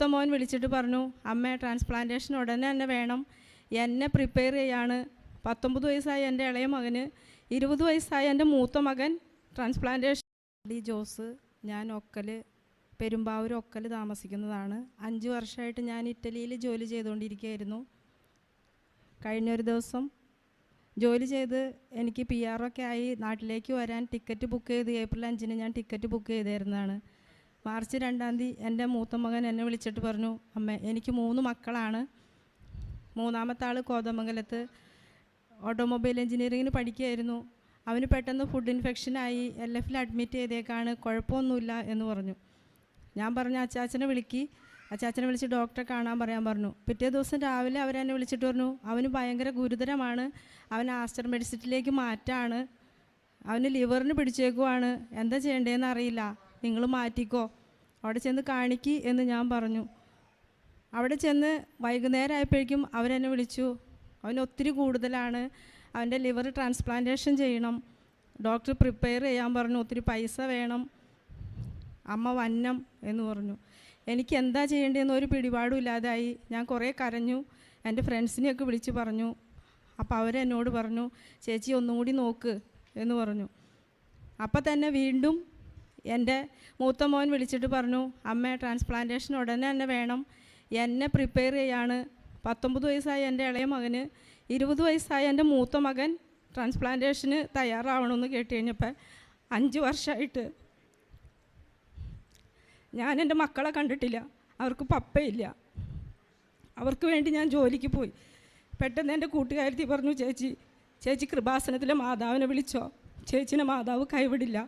മൂത്ത മോൻ വിളിച്ചിട്ട് പറഞ്ഞു, അമ്മ ട്രാൻസ്പ്ലാന്റേഷൻ ഉടനെ തന്നെ വേണം, എന്നെ പ്രിപ്പയർ ചെയ്യാണ്. 19 വയസ്സായ എൻ്റെ ഇളയ മകന്, 20 വയസ്സായ എൻ്റെ മൂത്ത മകൻ ട്രാൻസ്പ്ലാന്റേഷൻ. ഡി ജോസ്, ഞാൻ പെരുമ്പാവൂർ ഒക്കൽ താമസിക്കുന്നതാണ്. 5 വർഷമായിട്ട് ഞാൻ ഇറ്റലിയിൽ ജോലി ചെയ്തുകൊണ്ടിരിക്കുകയായിരുന്നു. കഴിഞ്ഞൊരു ദിവസം ജോലി ചെയ്ത് എനിക്ക് PR ഒക്കെ ആയി നാട്ടിലേക്ക് വരാൻ ടിക്കറ്റ് ബുക്ക് ചെയ്ത് ഏപ്രിൽ 5-ന് ഞാൻ ടിക്കറ്റ് ബുക്ക് ചെയ്തിരുന്നതാണ്. മാർച്ച് 2-ാം തീയതി എൻ്റെ മൂത്ത മകൻ എന്നെ വിളിച്ചിട്ട് പറഞ്ഞു, അമ്മ എനിക്ക് 3 മക്കളാണ്. മൂന്നാമത്തെ ആൾ കോതമംഗലത്ത് ഓട്ടോമൊബൈൽ എഞ്ചിനീയറിങ്ങിന് പഠിക്കുകയായിരുന്നു. അവന് പെട്ടെന്ന് ഫുഡ് ഇൻഫെക്ഷനായി LF-ൽ അഡ്മിറ്റ് ചെയ്തേക്കാണ്, കുഴപ്പമൊന്നുമില്ല എന്ന് പറഞ്ഞു. ഞാൻ പറഞ്ഞു, അച്ചാച്ചനെ വിളിച്ച് ഡോക്ടറെ കാണാൻ പറയാൻ പറഞ്ഞു. പിറ്റേ ദിവസം രാവിലെ അവരെന്നെ വിളിച്ചിട്ട് പറഞ്ഞു, അവന് ഭയങ്കര ഗുരുതരമാണ്, അവൻ ആസ്റ്റർ മെഡിസിറ്റിലേക്ക് മാറ്റാണ്, അവന് ലിവറിന് പിടിച്ചേക്കുവാണ്, എന്താ ചെയ്യേണ്ടതെന്ന് അറിയില്ല, നിങ്ങൾ മാറ്റിക്കോ, അവിടെ ചെന്ന് കാണിക്ക് എന്ന് ഞാൻ പറഞ്ഞു. അവിടെ ചെന്ന് വൈകുന്നേരം ആയപ്പോഴേക്കും അവരെന്നെ വിളിച്ചു, അവന് ഒത്തിരി കൂടുതലാണ്, അവൻ്റെ ലിവർ ട്രാൻസ്പ്ലാന്റേഷൻ ചെയ്യണം, ഡോക്ടർ പ്രിപ്പയർ ചെയ്യാൻ പറഞ്ഞു, ഒത്തിരി പൈസ വേണം, അമ്മ വന്നം എന്ന് പറഞ്ഞു. എനിക്ക് എന്താ ചെയ്യേണ്ടതെന്ന് ഒരു പിടിപാടും ഇല്ലാതായി. ഞാൻ കുറേ കരഞ്ഞു, എൻ്റെ ഫ്രണ്ട്സിനെയൊക്കെ വിളിച്ച് പറഞ്ഞു. അപ്പോൾ അവരെന്നോട് പറഞ്ഞു, ചേച്ചി ഒന്നും കൂടി നോക്ക് എന്ന് പറഞ്ഞു. അപ്പം തന്നെ വീണ്ടും എൻ്റെ മൂത്ത മോൻ വിളിച്ചിട്ട് പറഞ്ഞു, അമ്മ ട്രാൻസ്പ്ലാന്റേഷൻ ഉടനെ തന്നെ വേണം, എന്നെ പ്രിപ്പയർ ചെയ്യാണ്. 19 വയസ്സായ എൻ്റെ ഇളയ മകന്, 20 വയസ്സായ എൻ്റെ മൂത്ത മകൻ ട്രാൻസ്പ്ലാന്റേഷന് തയ്യാറാവണമെന്ന് കേട്ട് കഴിഞ്ഞപ്പോൾ 5 വർഷമായിട്ട് ഞാൻ എൻ്റെ മക്കളെ കണ്ടിട്ടില്ല. അവർക്ക് പപ്പയില്ല. അവർക്ക് വേണ്ടി ഞാൻ ജോലിക്ക് പോയി. പെട്ടെന്ന് എൻ്റെ കൂട്ടുകാരത്തി പറഞ്ഞു, ചേച്ചി കൃപാസനത്തിലെ മാതാവിനെ വിളിച്ചോ, ചേച്ചിനെ മാതാവ് കൈവിടില്ല.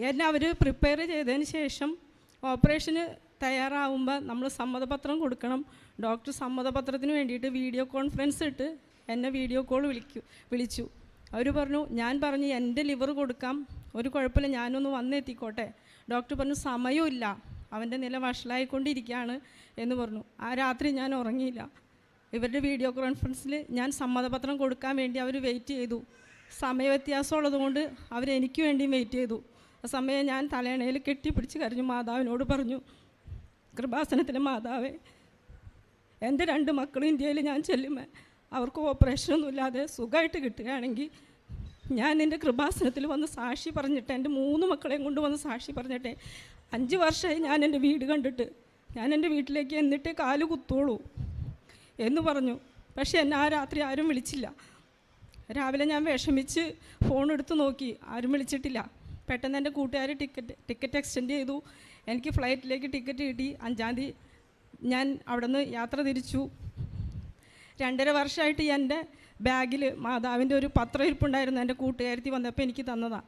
എന്നെ അവർ പ്രിപ്പയർ ചെയ്തതിന് ശേഷം ഓപ്പറേഷന് തയ്യാറാവുമ്പോൾ നമ്മൾ സമ്മതപത്രം കൊടുക്കണം. ഡോക്ടർ സമ്മതപത്രത്തിന് വേണ്ടിയിട്ട് വീഡിയോ കോൺഫറൻസ് ഇട്ട് എന്നെ വീഡിയോ കോൾ വിളിച്ചു. അവർ പറഞ്ഞു, ഞാൻ പറഞ്ഞു എൻ്റെ ലിവർ കൊടുക്കാം, ഒരു കുഴപ്പമില്ല, ഞാനൊന്ന് വന്നെത്തിക്കോട്ടെ. ഡോക്ടർ പറഞ്ഞു, സമയമില്ല, അവൻ്റെ നില വഷളായിക്കൊണ്ടിരിക്കുകയാണ് എന്ന് പറഞ്ഞു. ആ രാത്രി ഞാൻ ഉറങ്ങിയില്ല. ഇവരുടെ വീഡിയോ കോൺഫറൻസിൽ ഞാൻ സമ്മതപത്രം കൊടുക്കാൻ വേണ്ടി അവർ വെയിറ്റ് ചെയ്തു. സമയവ്യത്യാസമുള്ളതുകൊണ്ട് അവരെനിക്ക് വേണ്ടിയും വെയിറ്റ് ചെയ്തു. ആ സമയം ഞാൻ തലയണയിൽ കെട്ടിപ്പിടിച്ച് കരഞ്ഞു, മാതാവിനോട് പറഞ്ഞു, കൃപാസനത്തിലെ മാതാവേ, എൻ്റെ 2 മക്കളും ഇന്ത്യയിൽ ഞാൻ ചെല്ലുമ്പോൾ അവർക്ക് ഓപ്പറേഷനൊന്നുമില്ലാതെ സുഖമായിട്ട് കിട്ടുകയാണെങ്കിൽ ഞാൻ എൻ്റെ കൃപാസനത്തിൽ വന്ന് സാക്ഷി പറഞ്ഞിട്ട്, എൻ്റെ 3 മക്കളെയും കൊണ്ട് വന്ന് സാക്ഷി പറഞ്ഞിട്ടെ, 5 വർഷമായി ഞാൻ എൻ്റെ വീട് കണ്ടിട്ട്, ഞാൻ എൻ്റെ വീട്ടിലേക്ക് എന്നിട്ടേ കാല് കുത്തോളൂ എന്ന് പറഞ്ഞു. പക്ഷേ എന്നെ ആ രാത്രി ആരും വിളിച്ചില്ല. രാവിലെ ഞാൻ വിഷമിച്ച് ഫോൺ എടുത്ത് നോക്കി, ആരും വിളിച്ചിട്ടില്ല. പെട്ടെന്ന് എൻ്റെ കൂട്ടുകാർ ടിക്കറ്റ് എക്സ്റ്റെൻഡ് ചെയ്തു. എനിക്ക് ഫ്ലൈറ്റിലേക്ക് ടിക്കറ്റ് കിട്ടി. 5-ാം തീയതി ഞാൻ അവിടെ നിന്ന് യാത്ര തിരിച്ചു. 2.5 വർഷമായിട്ട് എൻ്റെ ബാഗിൽ മാതാവിൻ്റെ ഒരു പത്രം ഇരിപ്പുണ്ടായിരുന്നു. എൻ്റെ കൂട്ടുകാരത്തി വന്നപ്പോൾ എനിക്ക് തന്നതാണ്.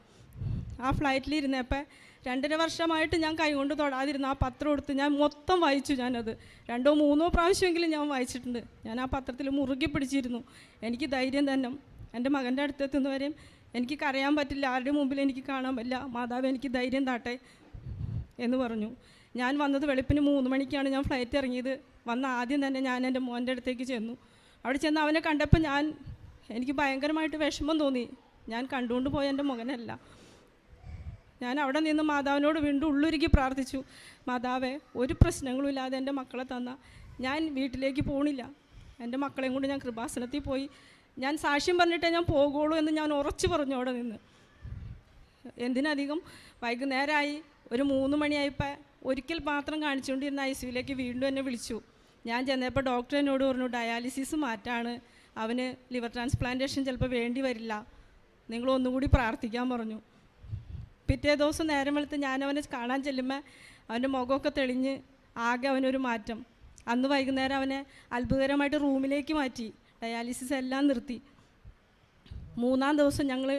ആ ഫ്ലൈറ്റിലിരുന്നപ്പോൾ 2.5 വർഷമായിട്ട് ഞാൻ കൈകൊണ്ട് തൊടാതിരുന്ന ആ പത്രം എടുത്ത് ഞാൻ മൊത്തം വായിച്ചു. ഞാനത് 2-3 പ്രാവശ്യമെങ്കിലും ഞാൻ വായിച്ചിട്ടുണ്ട്. ഞാൻ ആ പത്രത്തിൽ മുറുകെ പിടിച്ചിരുന്നു. എനിക്ക് ധൈര്യം തന്നെ. എൻ്റെ മകൻ്റെ അടുത്തെത്തുന്നവരെയും എനിക്ക് കരയാൻ പറ്റില്ല, ആരുടെ മുമ്പിൽ എനിക്ക് കാണാൻ പറ്റില്ല, മാതാവ് എനിക്ക് ധൈര്യം താട്ടെ എന്ന് പറഞ്ഞു. ഞാൻ വന്നത് വെളുപ്പിന് 3 മണിക്കാണ് ഞാൻ ഫ്ലൈറ്റ് ഇറങ്ങിയത്. വന്ന ആദ്യം തന്നെ ഞാൻ എൻ്റെ മോൻ്റെ അടുത്തേക്ക് ചെന്നു. അവിടെ ചെന്ന് അവനെ കണ്ടപ്പോൾ എനിക്ക് ഭയങ്കരമായിട്ട് വിഷമം തോന്നി. ഞാൻ കണ്ടുകൊണ്ട് പോയ എൻ്റെ മകനല്ല. ഞാൻ അവിടെ നിന്ന് മാതാവിനോട് വീണ്ടും ഉള്ളുരുക്കി പ്രാർത്ഥിച്ചു, മാതാവേ, ഒരു പ്രശ്നങ്ങളും ഇല്ലാതെ എൻ്റെ മക്കളെ തന്ന ഞാൻ വീട്ടിലേക്ക് പോകണില്ല. എൻ്റെ മക്കളെയും കൊണ്ട് ഞാൻ കൃപാസനത്തിൽ പോയി ഞാൻ സാക്ഷ്യം പറഞ്ഞിട്ടേ ഞാൻ പോകുള്ളൂ എന്ന് ഞാൻ ഉറച്ചു പറഞ്ഞു അവിടെ നിന്ന്. എന്തിനധികം വൈകുന്നേരമായി, ഒരു 3 മണിയായപ്പോൾ ഒരിക്കൽ മാത്രം കാണിച്ചുകൊണ്ടിരുന്ന ICUവിലേക്ക് വീണ്ടും എന്നെ വിളിച്ചു. ഞാൻ ചെന്നപ്പോൾ ഡോക്ടർ എന്നോട് പറഞ്ഞു, ഡയാലിസിസ് മാറ്റാണ്, അവന് ലിവർ ട്രാൻസ്പ്ലാന്റേഷൻ ചിലപ്പോൾ വേണ്ടി വരില്ല, നിങ്ങളൊന്നുകൂടി പ്രാർത്ഥിക്കാൻ പറഞ്ഞു. പിറ്റേ ദിവസം നേരം വെളുത്ത് ഞാൻ അവനെ കാണാൻ ചെല്ലുമ്പോൾ അവൻ്റെ മുഖമൊക്കെ തെളിഞ്ഞ് ആകെ അവനൊരു മാറ്റം. അന്ന് വൈകുന്നേരം അവനെ അത്ഭുതകരമായിട്ട് റൂമിലേക്ക് മാറ്റി, ഡയാലിസിസ് എല്ലാം നിർത്തി. 3-ാം ദിവസം ഞങ്ങൾ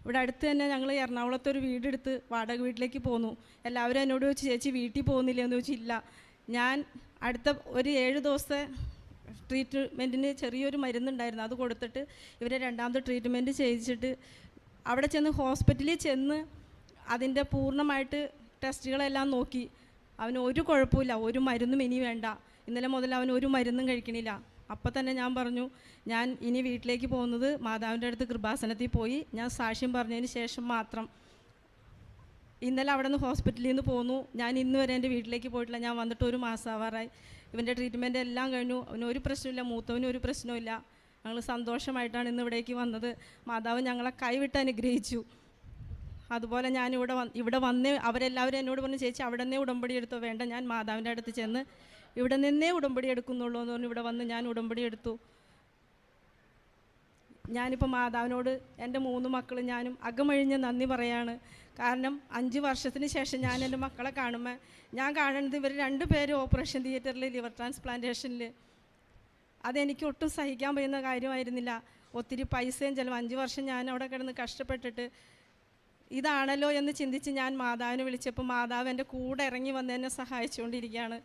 ഇവിടെ അടുത്ത് തന്നെ ഞങ്ങൾ എറണാകുളത്ത് ഒരു വീടെടുത്ത് വാടക വീട്ടിലേക്ക് പോന്നു. എല്ലാവരും എന്നോട് ചോദിച്ചു, ചേച്ചി വീട്ടിൽ പോകുന്നില്ല എന്ന് ചോദിച്ചില്ല. ഞാൻ അടുത്ത ഒരു 7 ദിവസത്തെ ട്രീറ്റ്മെൻറ്റിന് ചെറിയൊരു മരുന്നുണ്ടായിരുന്നു, അത് കൊടുത്തിട്ട് ഇവരെ 2ാമത്തെ ട്രീറ്റ്മെൻറ്റ് ചെയ്യിച്ചിട്ട് അവിടെ ചെന്ന് ഹോസ്പിറ്റലിൽ ചെന്ന് അതിൻ്റെ പൂർണ്ണമായിട്ട് ടെസ്റ്റുകളെല്ലാം നോക്കി. അവന് ഒരു കുഴപ്പമില്ല, ഒരു മരുന്നും ഇനി വേണ്ട. ഇന്നലെ മുതൽ അവൻ ഒരു മരുന്നും കഴിക്കണില്ല. അപ്പം തന്നെ ഞാൻ പറഞ്ഞു, ഞാൻ ഇനി വീട്ടിലേക്ക് പോകുന്നത് മാതാവിൻ്റെ അടുത്ത് കൃപാസനത്തിൽ പോയി ഞാൻ സാക്ഷ്യം പറഞ്ഞതിന് ശേഷം മാത്രം. ഇന്നലെ അവിടെ നിന്ന് ഹോസ്പിറ്റലിൽ നിന്ന് പോന്നു. ഞാൻ ഇന്ന് വരെ എൻ്റെ വീട്ടിലേക്ക് പോയിട്ടില്ല. ഞാൻ വന്നിട്ട് ഒരു മാസം ആവാറായി. ഇവൻ്റെ ട്രീറ്റ്മെൻറ്റ് എല്ലാം കഴിഞ്ഞു. അവന് ഒരു പ്രശ്നമില്ല, മൂത്തവനും ഒരു പ്രശ്നമില്ല. ഞങ്ങൾ സന്തോഷമായിട്ടാണ് ഇന്ന് ഇവിടേക്ക് വന്നത്. മാതാവ് ഞങ്ങളെ കൈവിട്ട് അനുഗ്രഹിച്ചു. അതുപോലെ ഞാൻ ഇവിടെ വന്ന് അവരെല്ലാവരും എന്നോട് പറഞ്ഞു, ചേച്ചി അവിടെ നിന്നേ ഉടമ്പടി എടുത്തോ? വേണ്ട, ഞാൻ മാതാവിൻ്റെ അടുത്ത് ചെന്ന് ഇവിടെ നിന്നേ ഉടമ്പടി എടുക്കുന്നുള്ളൂ എന്ന് പറഞ്ഞു ഇവിടെ വന്ന് ഞാൻ ഉടമ്പടി എടുത്തു. ഞാനിപ്പോൾ മാതാവിനോട് എൻ്റെ 3 മക്കളും ഞാനും അകമഴിഞ്ഞ് നന്ദി പറയാണ്. കാരണം 5 വർഷത്തിന് ശേഷം ഞാൻ എൻ്റെ മക്കളെ കാണുമ്പോൾ ഞാൻ കാണുന്നത് ഇവർ 2 പേരും ഓപ്പറേഷൻ തിയേറ്ററിൽ ലിവർ ട്രാൻസ്പ്ലാന്റേഷനിൽ. അതെനിക്ക് ഒട്ടും സഹിക്കാൻ പറ്റുന്ന കാര്യമായിരുന്നില്ല. ഒത്തിരി പൈസയും ചിലവ്. 5 വർഷം ഞാൻ അവിടെ കിടന്ന് കഷ്ടപ്പെട്ടിട്ട് ഇതാണല്ലോ എന്ന് ചിന്തിച്ച് ഞാൻ മാതാവിനെ വിളിച്ചപ്പോൾ മാതാവ് എൻ്റെ കൂടെ ഇറങ്ങി വന്ന് എന്നെ സഹായിച്ചുകൊണ്ടിരിക്കുകയാണ്.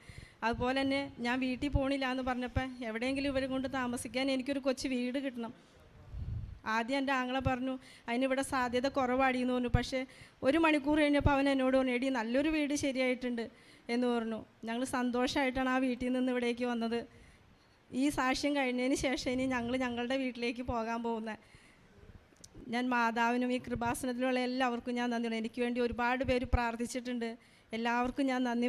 അതുപോലെ തന്നെ ഞാൻ വീട്ടിൽ പോകണില്ല എന്ന് പറഞ്ഞപ്പോൾ എവിടെയെങ്കിലും ഇവരെ കൊണ്ട് താമസിക്കാൻ എനിക്കൊരു കൊച്ചു വീട് കിട്ടണം. ആദ്യം എൻ്റെ ആങ്ങളെ പറഞ്ഞു അതിനിവിടെ സാധ്യത കുറവാടിയെന്ന് പറഞ്ഞു. പക്ഷേ 1 മണിക്കൂർ കഴിഞ്ഞപ്പോൾ അവൻ എന്നോട് പറഞ്ഞു, എടി നല്ലൊരു വീട് ശരിയായിട്ടുണ്ട് എന്ന് പറഞ്ഞു. ഞങ്ങൾ സന്തോഷമായിട്ടാണ് ആ വീട്ടിൽ നിന്ന് ഇവിടേക്ക് വന്നത്. ഈ സാക്ഷ്യം കഴിഞ്ഞതിന് ശേഷം ഇനി ഞങ്ങൾ ഞങ്ങളുടെ വീട്ടിലേക്ക് പോകാൻ പോകുന്നത്. ഞാൻ മാതാവിനും ഈ കൃപാസനത്തിലുള്ള എല്ലാവർക്കും ഞാൻ നന്ദി. എനിക്ക് വേണ്ടി ഒരുപാട് പേര് പ്രാർത്ഥിച്ചിട്ടുണ്ട്. എല്ലാവർക്കും ഞാൻ നന്ദി